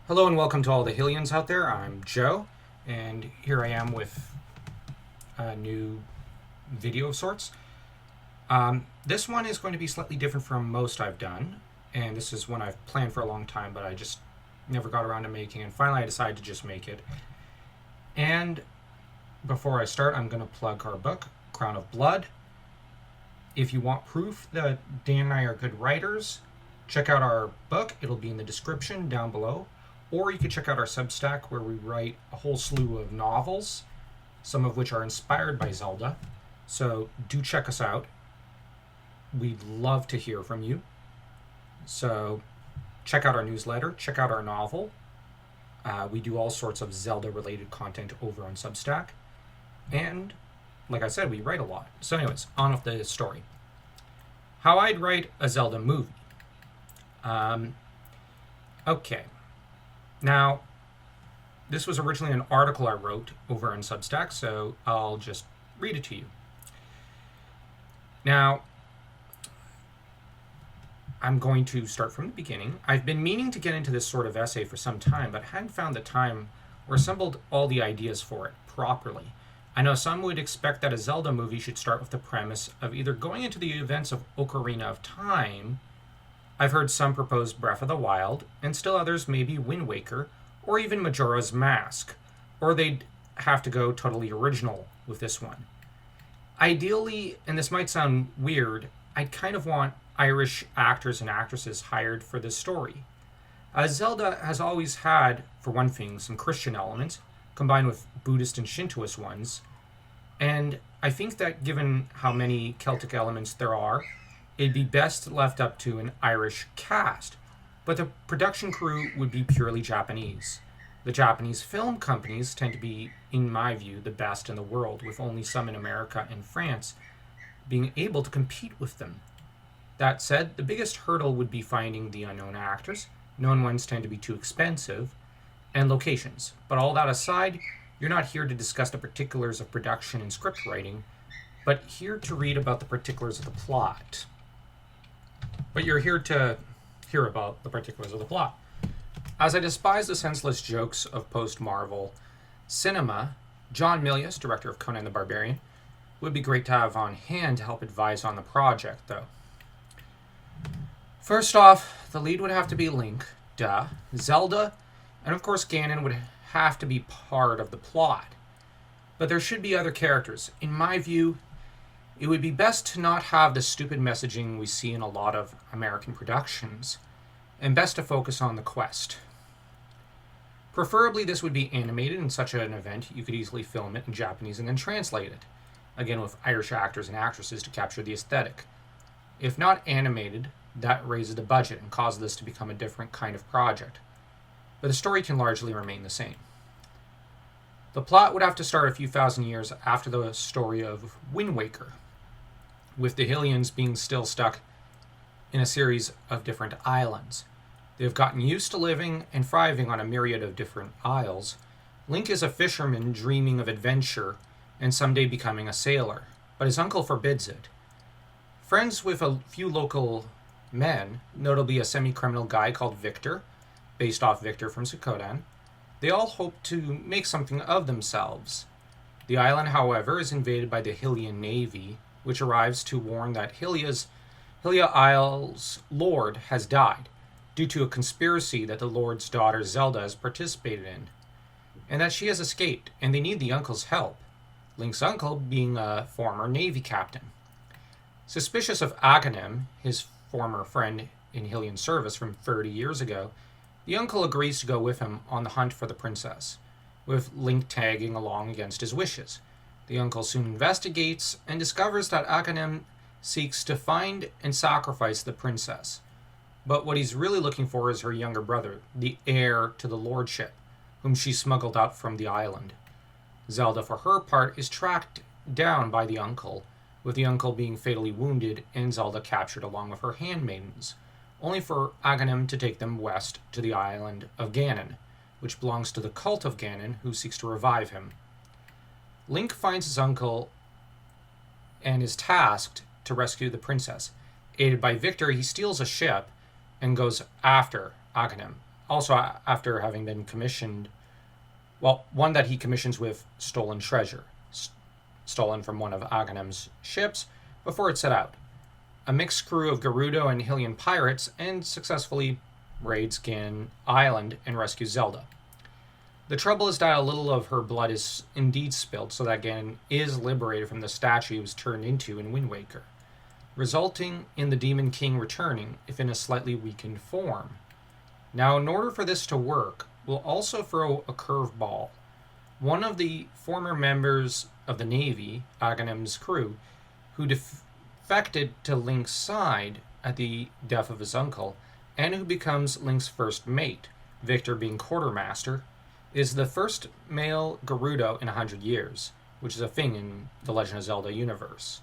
Hello and welcome to all the Hylians out there. I'm Joe, and here I am with a new video of sorts. This one is going to be slightly different from most I've done, and this is one I've planned for a long time, but I just never got around to making, and finally I decided to just make it. And before I start, I'm going to plug our book, Crown of Blood. If you want proof that Dan and I are good writers, check out our book. It'll be in the description down below. Or you could check out our Substack, where we write a whole slew of novels, some of which are inspired by Zelda. So do check us out. We'd love to hear from you. So check out our newsletter, check out our novel. We do all sorts of Zelda-related content over on Substack. And, like I said, we write a lot. So anyways, on with the story. How I'd write a Zelda movie. Okay. Now, this was originally an article I wrote over on Substack, so I'll just read it to you. Now, I'm going to start from the beginning. I've been meaning to get into this sort of essay for some time, but hadn't found the time or assembled all the ideas for it properly. I know some would expect that a Zelda movie should start with the premise of either going into the events of Ocarina of Time. I've heard some propose Breath of the Wild, and still others maybe Wind Waker, or even Majora's Mask, or they'd have to go totally original with this one. Ideally, and this might sound weird, I'd kind of want Irish actors and actresses hired for this story. Zelda has always had, for one thing, some Christian elements, combined with Buddhist and Shintoist ones, and I think that given how many Celtic elements there are, it'd be best left up to an Irish cast, but the production crew would be purely Japanese. The Japanese film companies tend to be, in my view, the best in the world, with only some in America and France being able to compete with them. That said, the biggest hurdle would be finding the unknown actors. Known ones tend to be too expensive, and locations. But all that aside, you're not here to discuss the particulars of production and script writing, but here to read about the particulars of the plot. But you're here to hear about the particulars of the plot. As I despise the senseless jokes of post-Marvel cinema, John Milius, director of Conan the Barbarian, would be great to have on hand to help advise on the project, though. First off, the lead would have to be Link, duh, Zelda, and of course Ganon would have to be part of the plot. But there should be other characters. In my view, it would be best to not have the stupid messaging we see in a lot of American productions, and best to focus on the quest. Preferably this would be animated. In such an event, you could easily film it in Japanese and then translate it, again with Irish actors and actresses to capture the aesthetic. If not animated, that raises the budget and causes this to become a different kind of project, but the story can largely remain the same. The plot would have to start a few thousand years after the story of Wind Waker, with the Hylians being still stuck in a series of different islands. They've gotten used to living and thriving on a myriad of different isles. Link is a fisherman dreaming of adventure and someday becoming a sailor, but his uncle forbids it. Friends with a few local men, notably a semi-criminal guy called Victor, based off Victor from Suikoden, they all hope to make something of themselves. The island, however, is invaded by the Hylian navy, which arrives to warn that Hylia Isle's lord has died, due to a conspiracy that the lord's daughter Zelda has participated in, and that she has escaped, and they need the uncle's help, Link's uncle being a former navy captain. Suspicious of Aghanim, his former friend in Hylian service from 30 years ago, the uncle agrees to go with him on the hunt for the princess, with Link tagging along against his wishes. The uncle soon investigates and discovers that Aghanim seeks to find and sacrifice the princess. But what he's really looking for is her younger brother, the heir to the lordship, whom she smuggled out from the island. Zelda, for her part, is tracked down by the uncle, with the uncle being fatally wounded and Zelda captured along with her handmaidens, only for Aghanim to take them west to the island of Ganon, which belongs to the cult of Ganon, who seeks to revive him. Link finds his uncle and is tasked to rescue the princess. Aided by Victor, he steals a ship and goes after Aghanim, also after having been commissioned, one that he commissions with stolen treasure, stolen from one of Aghanim's ships before it set out. A mixed crew of Gerudo and Hylian pirates, and successfully raids Ganon Island and rescues Zelda. The trouble is that a little of her blood is indeed spilled, so that Ganon is liberated from the statue he was turned into in Wind Waker, resulting in the Demon King returning, if in a slightly weakened form. Now, in order for this to work, we'll also throw a curveball. One of the former members of the Navy, Aghanim's crew, who defected to Link's side at the death of his uncle, and who becomes Link's first mate, Victor being quartermaster, is the first male Gerudo in 100 years, which is a thing in the Legend of Zelda universe.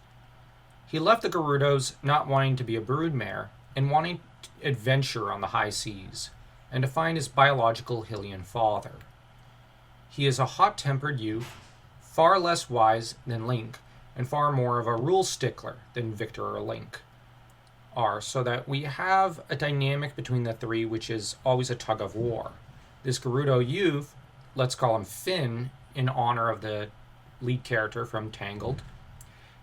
He left the Gerudos not wanting to be a broodmare and wanting adventure on the high seas, and to find his biological Hylian father. He is a hot-tempered youth, far less wise than Link, and far more of a rule stickler than Victor or Link are, so that we have a dynamic between the three which is always a tug of war. This Gerudo youth, let's call him Finn in honor of the lead character from Tangled,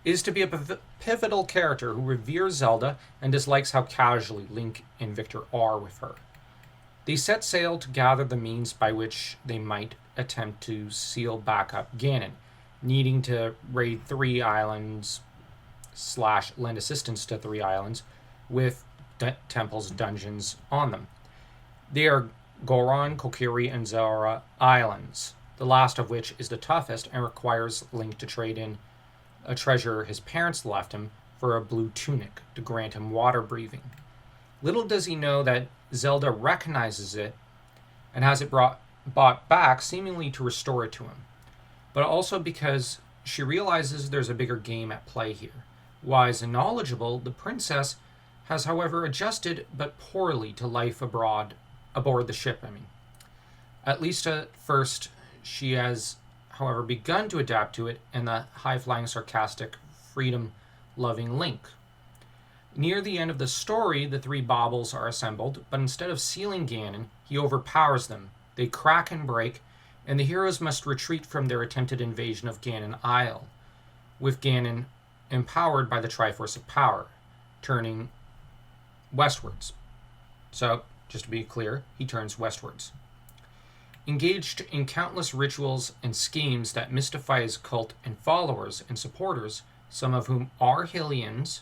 is to be a pivotal character who reveres Zelda and dislikes how casually Link and Victor are with her. They set sail to gather the means by which they might attempt to seal back up Ganon, needing to raid 3 islands / lend assistance to 3 islands with temples dungeons on them. They are Goron, Kokiri, and Zora Islands, the last of which is the toughest and requires Link to trade in a treasure his parents left him for a blue tunic to grant him water breathing. Little does he know that Zelda recognizes it and has it brought back seemingly to restore it to him, but also because she realizes there's a bigger game at play here. Wise and knowledgeable, the princess has, however, adjusted but poorly to life aboard the ship. At least at first, she has, however, begun to adapt to it and the high-flying, sarcastic, freedom-loving Link. Near the end of the story, the 3 baubles are assembled, but instead of sealing Ganon, he overpowers them. They crack and break, and the heroes must retreat from their attempted invasion of Ganon Isle, with Ganon empowered by the Triforce of Power, turning westwards. So, just to be clear, he turns westwards. Engaged in countless rituals and schemes that mystify his cult and followers and supporters, some of whom are Hylians,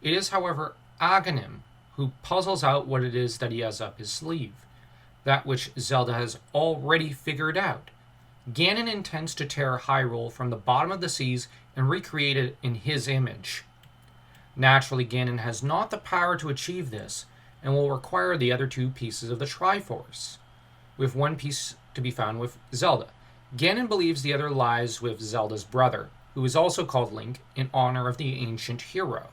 it is, however, Aghanim who puzzles out what it is that he has up his sleeve, that which Zelda has already figured out. Ganon intends to tear Hyrule from the bottom of the seas and recreate it in his image. Naturally, Ganon has not the power to achieve this, and will require the other 2 pieces of the Triforce, with one piece to be found with Zelda. Ganon believes the other lies with Zelda's brother, who is also called Link, in honor of the ancient hero.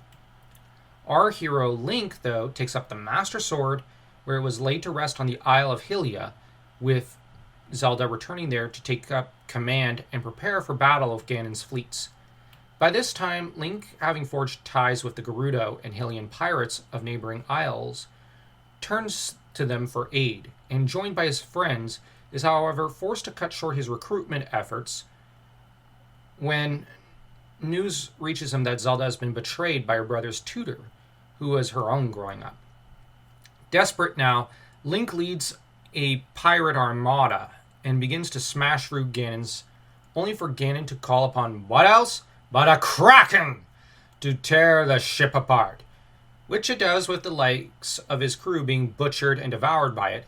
Our hero Link, though, takes up the Master Sword, where it was laid to rest on the Isle of Hylia, with Zelda returning there to take up command and prepare for battle of Ganon's fleets. By this time, Link, having forged ties with the Gerudo and Hylian pirates of neighboring isles, turns to them for aid, and joined by his friends, is however forced to cut short his recruitment efforts when news reaches him that Zelda has been betrayed by her brother's tutor, who was her own growing up. Desperate now, Link leads a pirate armada and begins to smash through Ganon's, only for Ganon to call upon what else but a kraken to tear the ship apart, which it does with the likes of his crew being butchered and devoured by it.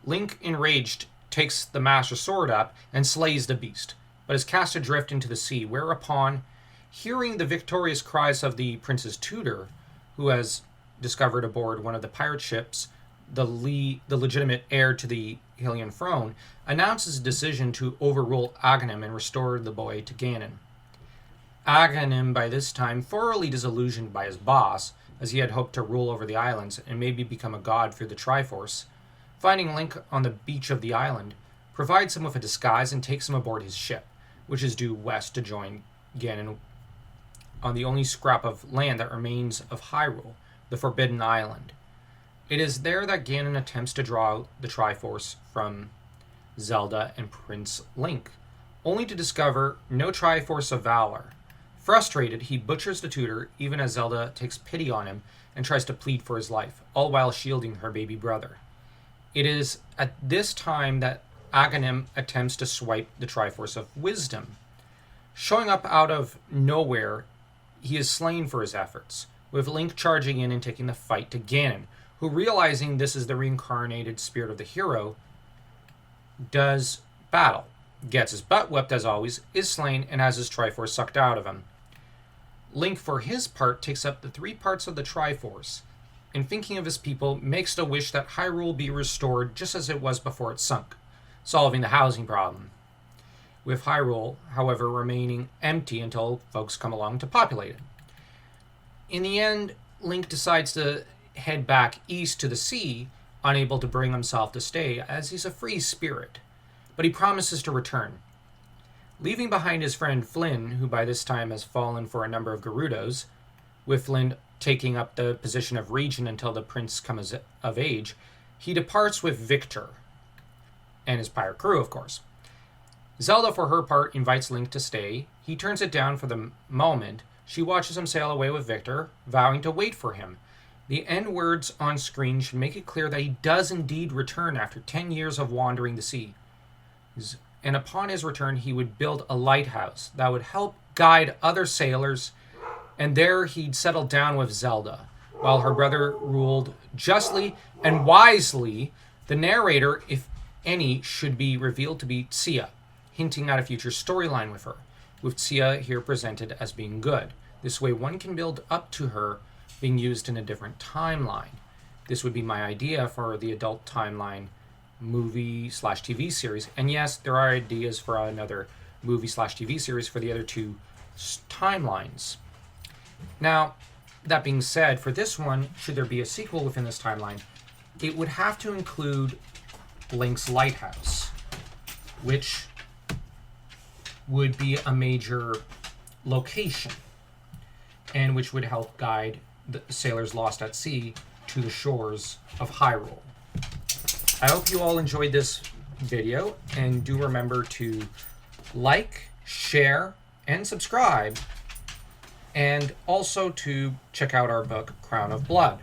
Link, enraged, takes the Master Sword up and slays the beast, but is cast adrift into the sea, whereupon, hearing the victorious cries of the prince's tutor, who has discovered aboard one of the pirate ships the legitimate heir to the Hylian throne, announces his decision to overrule Aghanim and restore the boy to Ganon. Aghanim, by this time thoroughly disillusioned by his boss, as he had hoped to rule over the islands and maybe become a god through the Triforce, finding Link on the beach of the island, provides him with a disguise and takes him aboard his ship, which is due west to join Ganon on the only scrap of land that remains of Hyrule, the Forbidden Island. It is there that Ganon attempts to draw out the Triforce from Zelda and Prince Link, only to discover no Triforce of Valor. Frustrated, he butchers the tutor even as Zelda takes pity on him and tries to plead for his life, all while shielding her baby brother. It is at this time that Aghanim attempts to swipe the Triforce of Wisdom. Showing up out of nowhere, he is slain for his efforts, with Link charging in and taking the fight to Ganon, who, realizing this is the reincarnated spirit of the hero, does battle, gets his butt whipped as always, is slain, and has his Triforce sucked out of him. Link, for his part, takes up the 3 parts of the Triforce, and thinking of his people, makes the wish that Hyrule be restored just as it was before it sunk, solving the housing problem, with Hyrule, however, remaining empty until folks come along to populate it. In the end, Link decides to head back east to the sea, unable to bring himself to stay, as he's a free spirit, but he promises to return. Leaving behind his friend Flynn, who by this time has fallen for a number of Gerudos, with Flynn taking up the position of regent until the prince comes of age, he departs with Victor, and his pirate crew, of course. Zelda, for her part, invites Link to stay. He turns it down for the moment. She watches him sail away with Victor, vowing to wait for him. The end words on screen should make it clear that he does indeed return after 10 years of wandering the sea. And upon his return, he would build a lighthouse that would help guide other sailors, and there he'd settle down with Zelda, while her brother ruled justly and wisely. The narrator, if any, should be revealed to be Tia, hinting at a future storyline with her, with Tia here presented as being good. This way one can build up to her being used in a different timeline. This would be my idea for the adult timeline movie/TV series. And yes, there are ideas for another movie/TV series for the other 2 timelines. Now, that being said, for this one, should there be a sequel within this timeline, it would have to include Link's lighthouse, which would be a major location, and which would help guide the sailors lost at sea to the shores of Hyrule. I hope you all enjoyed this video, and do remember to like, share, and subscribe, and also to check out our book, Crown of Blood.